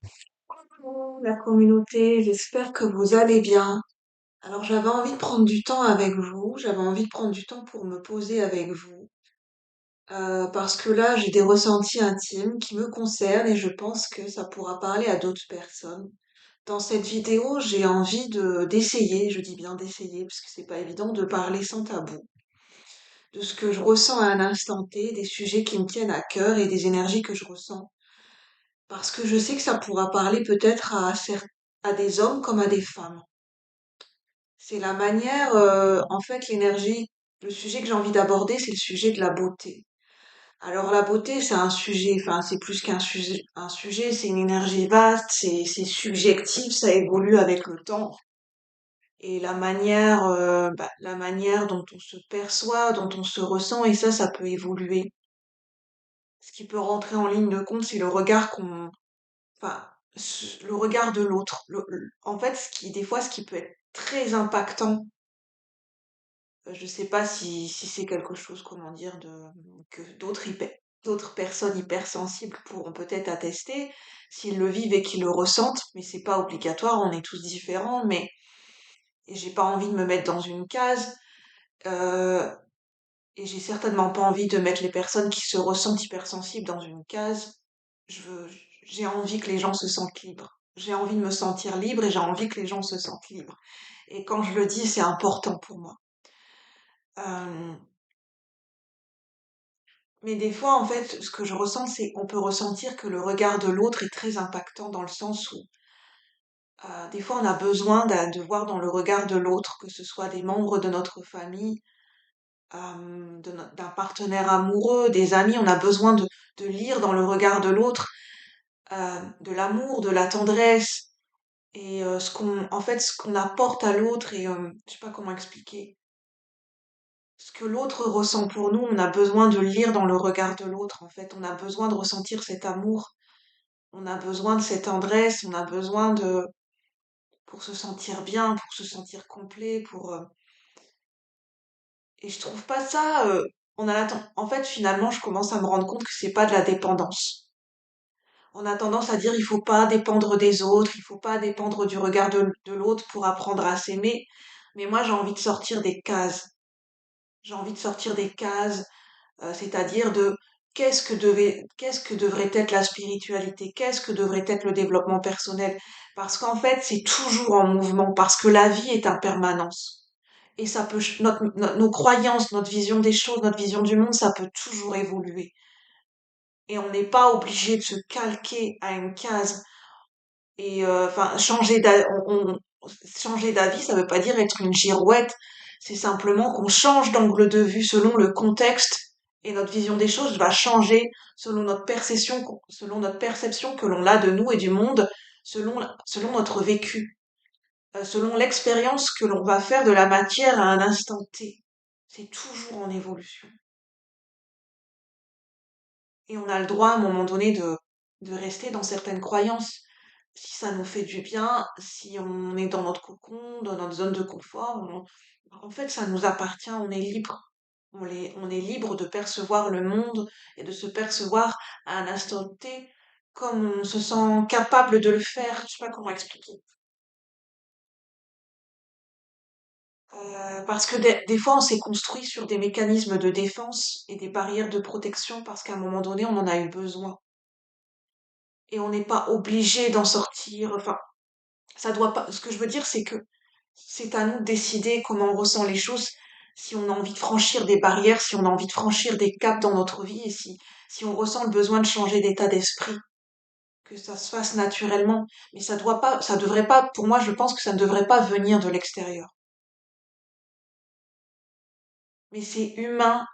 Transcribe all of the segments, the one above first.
Bonjour la communauté, j'espère que vous allez bien. Alors j'avais envie de prendre du temps avec vous, j'avais envie de prendre du temps pour me poser avec vous, parce que là j'ai des ressentis intimes qui me concernent et je pense que ça pourra parler à d'autres personnes. Dans cette vidéo, j'ai envie de d'essayer, je dis bien d'essayer, parce que c'est pas évident de parler sans tabou, de ce que je ressens à un instant T, des sujets qui me tiennent à cœur et des énergies que je ressens. Parce que je sais que ça pourra parler peut-être à des hommes comme à des femmes. C'est la manière, en fait, l'énergie, le sujet que j'ai envie d'aborder, c'est le sujet de la beauté. Alors la beauté, c'est un sujet, enfin c'est plus un sujet, c'est une énergie vaste, c'est subjectif, ça évolue avec le temps. Et la manière dont on se perçoit, dont on se ressent, et ça peut évoluer. Ce qui peut rentrer en ligne de compte, c'est le regard enfin, le regard de l'autre. En fait, des fois, ce qui peut être très impactant. Je sais pas si c'est quelque chose, comment dire, que d'autres personnes hypersensibles pourront peut-être attester, s'ils le vivent et qu'ils le ressentent, mais c'est pas obligatoire, on est tous différents, mais et j'ai pas envie de me mettre dans une case, euh, et j'ai certainement pas envie de mettre les personnes qui se ressentent hypersensibles dans une case. Je veux, j'ai envie que les gens se sentent libres. J'ai envie de me sentir libre et j'ai envie que les gens se sentent libres. Et quand je le dis, c'est important pour moi. Euh, Mais des fois, en fait, ce que je ressens, c'est on peut ressentir que le regard de l'autre est très impactant dans le sens où des fois on a besoin de voir dans le regard de l'autre, que ce soit des membres de notre famille, d'un partenaire amoureux, des amis, on a besoin de lire dans le regard de l'autre de l'amour, de la tendresse et en fait, ce qu'on apporte à l'autre et je sais pas comment expliquer. Ce que l'autre ressent pour nous, on a besoin de le lire dans le regard de l'autre. En fait, on a besoin de ressentir cet amour. On a besoin de cette tendresse, on a besoin pour se sentir bien, pour se sentir complet, et je trouve pas ça, en fait, finalement, je commence à me rendre compte que c'est pas de la dépendance. On a tendance à dire il faut pas dépendre des autres, il faut pas dépendre du regard de l'autre pour apprendre à s'aimer. Mais moi, j'ai envie de sortir des cases. J'ai envie de sortir des cases, c'est-à-dire de qu'est-ce que devrait être la spiritualité, qu'est-ce que devrait être le développement personnel, parce qu'en fait c'est toujours en mouvement, parce que la vie est en permanence. Et ça peut, nos croyances, notre vision des choses, notre vision du monde, ça peut toujours évoluer. Et on n'est pas obligé de se calquer à une case. Et enfin, changer d'avis, ça veut pas dire être une girouette. C'est simplement qu'on change d'angle de vue selon le contexte et notre vision des choses va changer selon notre perception que l'on a de nous et du monde, selon notre vécu, selon l'expérience que l'on va faire de la matière à un instant T. C'est toujours en évolution. Et on a le droit à un moment donné de rester dans certaines croyances. Si ça nous fait du bien, si on est dans notre cocon, dans notre zone de confort, en fait, ça nous appartient, on est libre. On est libre de percevoir le monde et de se percevoir à un instant T comme on se sent capable de le faire. Je sais pas comment expliquer. Parce que des fois, on s'est construit sur des mécanismes de défense et des barrières de protection parce qu'à un moment donné, on en a eu besoin. Et on n'est pas obligé d'en sortir. Enfin, ça doit pas. Ce que je veux dire, c'est que c'est à nous de décider comment on ressent les choses, si on a envie de franchir des barrières, si on a envie de franchir des caps dans notre vie, et si on ressent le besoin de changer d'état d'esprit, que ça se fasse naturellement. Mais ça devrait pas, pour moi, je pense que ça ne devrait pas venir de l'extérieur. Mais c'est humain.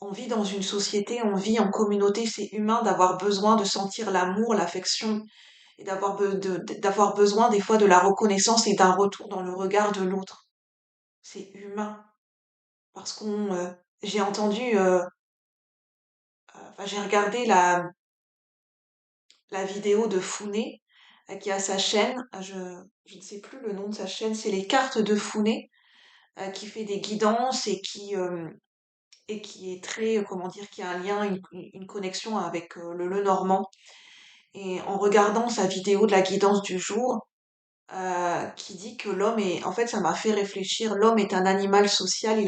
On vit dans une société, on vit en communauté, c'est humain d'avoir besoin de sentir l'amour, l'affection, et d'avoir besoin des fois de la reconnaissance et d'un retour dans le regard de l'autre. C'est humain. Parce j'ai entendu, enfin, j'ai regardé la vidéo de Founé, qui a sa chaîne, je ne sais plus le nom de sa chaîne, c'est les cartes de Founé, qui fait des guidances et qui est très, comment dire, qui a un lien, une connexion avec le Lenormand. et en regardant sa vidéo de la guidance du jour, qui dit que l'homme est, en fait, ça m'a fait réfléchir, l'homme est un animal social,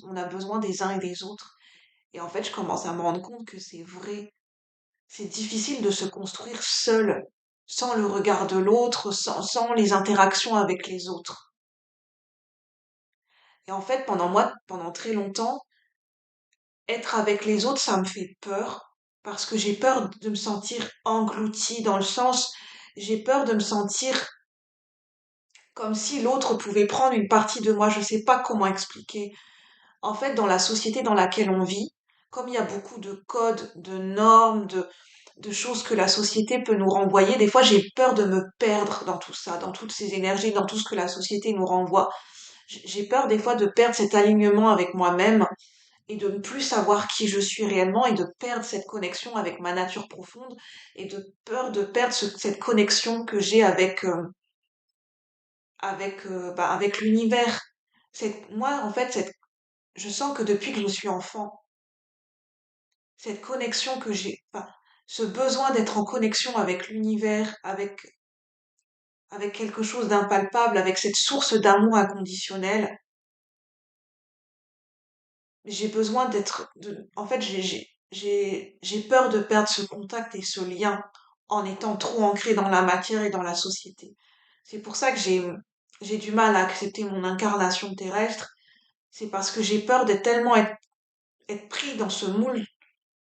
on a besoin des uns et des autres. Et en fait, je commence à me rendre compte que c'est vrai. C'est difficile de se construire seul, sans le regard de l'autre, sans les interactions avec les autres. Et en fait, pendant très longtemps, être avec les autres, ça me fait peur, parce que j'ai peur de me sentir engloutie, dans le sens, j'ai peur de me sentir comme si l'autre pouvait prendre une partie de moi. Je sais pas comment expliquer. En fait, dans la société dans laquelle on vit, comme il y a beaucoup de codes, de normes, de choses que la société peut nous renvoyer, des fois j'ai peur de me perdre dans tout ça, dans toutes ces énergies, dans tout ce que la société nous renvoie. J'ai peur des fois de perdre cet alignement avec moi-même et de ne plus savoir qui je suis réellement et de perdre cette connexion avec ma nature profonde et de peur de perdre cette connexion que j'ai avec l'univers. Moi, en fait, je sens que depuis que je suis enfant, cette connexion que j'ai, enfin, ce besoin d'être en connexion avec l'univers, avec quelque chose d'impalpable, avec cette source d'amour inconditionnel, j'ai besoin en fait, j'ai peur de perdre ce contact et ce lien en étant trop ancré dans la matière et dans la société. C'est pour ça que j'ai du mal à accepter mon incarnation terrestre. C'est parce que j'ai peur d'être tellement être pris dans ce moule.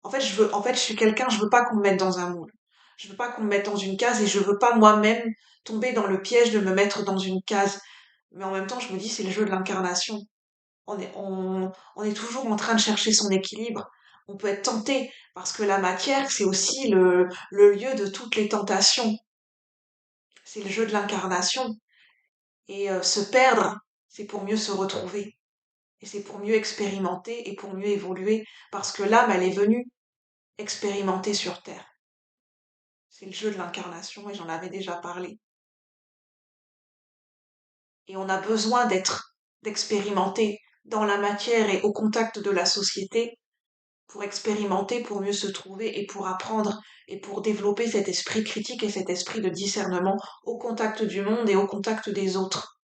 En fait, je suis quelqu'un, je veux pas qu'on me mette dans un moule. Je veux pas qu'on me mette dans une case et je veux pas moi-même tomber dans le piège de me mettre dans une case. Mais en même temps, je me dis, c'est le jeu de l'incarnation. On est toujours en train de chercher son équilibre. On peut être tenté parce que la matière, c'est aussi le lieu de toutes les tentations. C'est le jeu de l'incarnation. Et se perdre, c'est pour mieux se retrouver. Et c'est pour mieux expérimenter et pour mieux évoluer. Parce que l'âme, elle est venue expérimenter sur Terre. C'est le jeu de l'incarnation et j'en avais déjà parlé. Et on a besoin d'expérimenter dans la matière et au contact de la société pour expérimenter, pour mieux se trouver et pour apprendre et pour développer cet esprit critique et cet esprit de discernement au contact du monde et au contact des autres.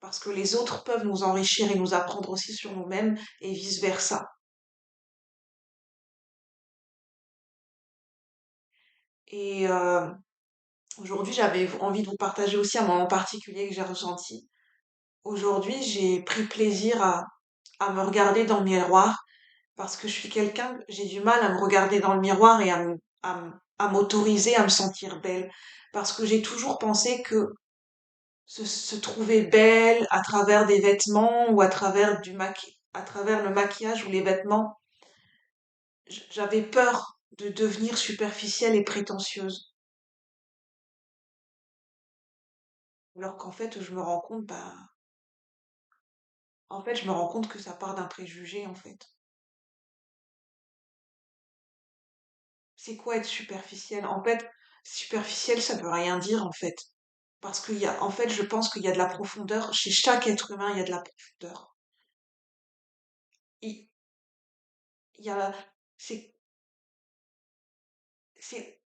Parce que les autres peuvent nous enrichir et nous apprendre aussi sur nous-mêmes et vice-versa. Et aujourd'hui, j'avais envie de vous partager aussi un moment particulier que j'ai ressenti. Aujourd'hui, j'ai pris plaisir à me regarder dans le miroir parce que je suis quelqu'un, j'ai du mal à me regarder dans le miroir et à m'autoriser à me sentir belle. Parce que j'ai toujours pensé que se trouver belle à travers des vêtements ou à travers le maquillage ou les vêtements, j'avais peur de devenir superficielle et prétentieuse. Alors qu'en fait, je me rends compte, je me rends compte que ça part d'un préjugé, en fait. C'est quoi être superficiel? En fait, superficiel, ça veut rien dire, en fait. Parce en fait, je pense qu'il y a de la profondeur. Chez chaque être humain, il y a de la profondeur. Il, il y a, c'est, c'est,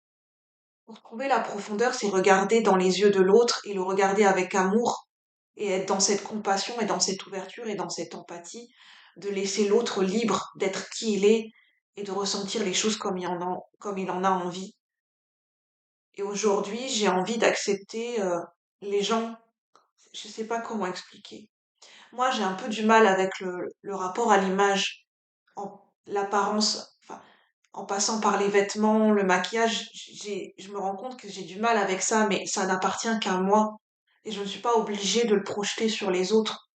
pour trouver la profondeur, c'est regarder dans les yeux de l'autre et le regarder avec amour et être dans cette compassion et dans cette ouverture et dans cette empathie, de laisser l'autre libre d'être qui il est et de ressentir les choses comme il en a envie. Et aujourd'hui, j'ai envie d'accepter les gens. Je sais pas comment expliquer. Moi, j'ai un peu du mal avec le rapport à l'image, l'apparence, enfin, en passant par les vêtements, le maquillage, je me rends compte que j'ai du mal avec ça, mais ça n'appartient qu'à moi. Et je ne suis pas obligée de le projeter sur les autres.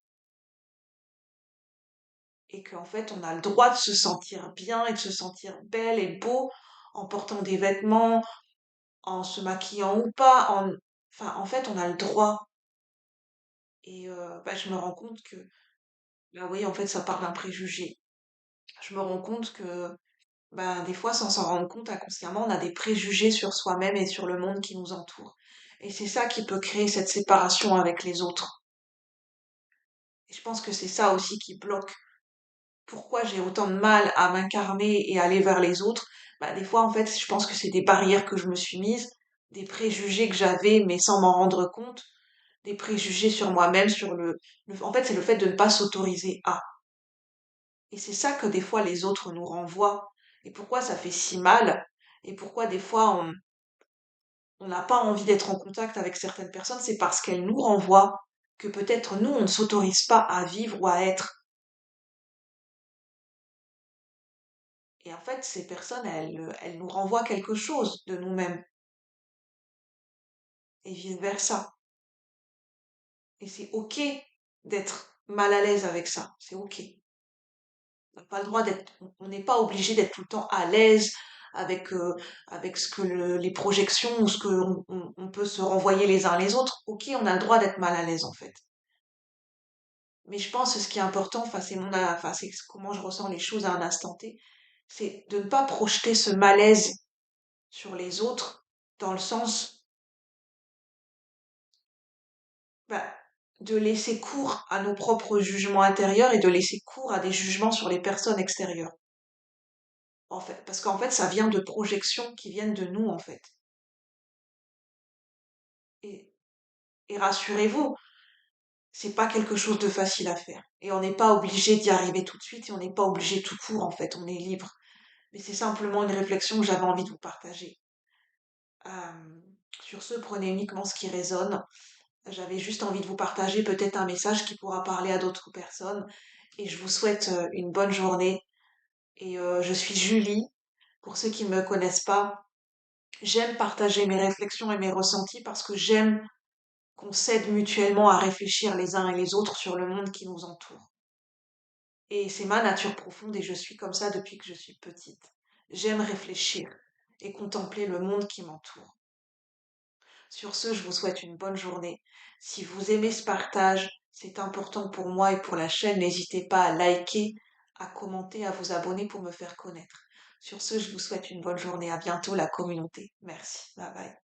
Et qu'en fait, on a le droit de se sentir bien et de se sentir belle et beau en portant des vêtements, en se maquillant ou pas, enfin, en fait, on a le droit. Et je me rends compte que, bah oui, en fait, ça part d'un préjugé. Je me rends compte que, bah, des fois, sans s'en rendre compte inconsciemment, on a des préjugés sur soi-même et sur le monde qui nous entoure. Et c'est ça qui peut créer cette séparation avec les autres. Et je pense que c'est ça aussi qui bloque. Pourquoi j'ai autant de mal à m'incarner et aller vers les autres? Bah, des fois, en fait, je pense que c'est des barrières que je me suis mises, des préjugés que j'avais, mais sans m'en rendre compte, des préjugés sur moi-même, en fait, c'est le fait de ne pas s'autoriser à. Et c'est ça que des fois les autres nous renvoient. Et pourquoi ça fait si mal? Et pourquoi des fois on n'a pas envie d'être en contact avec certaines personnes? C'est parce qu'elles nous renvoient que peut-être nous, on ne s'autorise pas à vivre ou à être. Et en fait, ces personnes, elles nous renvoient quelque chose de nous-mêmes et vice-versa. Et c'est OK d'être mal à l'aise avec ça. C'est OK. On n'a pas le droit d'être, on n'est pas obligé d'être tout le temps à l'aise avec, avec ce que les projections ou ce que on peut se renvoyer les uns les autres. OK, on a le droit d'être mal à l'aise en fait. Mais je pense que ce qui est important, enfin c'est comment je ressens les choses à un instant T, c'est de ne pas projeter ce malaise sur les autres dans le sens, bah, de laisser cours à nos propres jugements intérieurs et de laisser cours à des jugements sur les personnes extérieures. En fait, parce qu'en fait, ça vient de projections qui viennent de nous, en fait. Et, et rassurez-vous, c'est pas quelque chose de facile à faire. Et on n'est pas obligé d'y arriver tout de suite et on n'est pas obligé tout court, en fait. On est libre. Mais c'est simplement une réflexion que j'avais envie de vous partager. Euh, sur ce, prenez uniquement ce qui résonne. J'avais juste envie de vous partager peut-être un message qui pourra parler à d'autres personnes. Et je vous souhaite une bonne journée. Et je suis Julie. Pour ceux qui ne me connaissent pas, j'aime partager mes réflexions et mes ressentis parce que j'aime qu'on s'aide mutuellement à réfléchir les uns et les autres sur le monde qui nous entoure. Et c'est ma nature profonde et je suis comme ça depuis que je suis petite. J'aime réfléchir et contempler le monde qui m'entoure. Sur ce, je vous souhaite une bonne journée. Si vous aimez ce partage, c'est important pour moi et pour la chaîne. N'hésitez pas à liker, à commenter, à vous abonner pour me faire connaître. Sur ce, je vous souhaite une bonne journée. À bientôt, la communauté. Merci. Bye bye.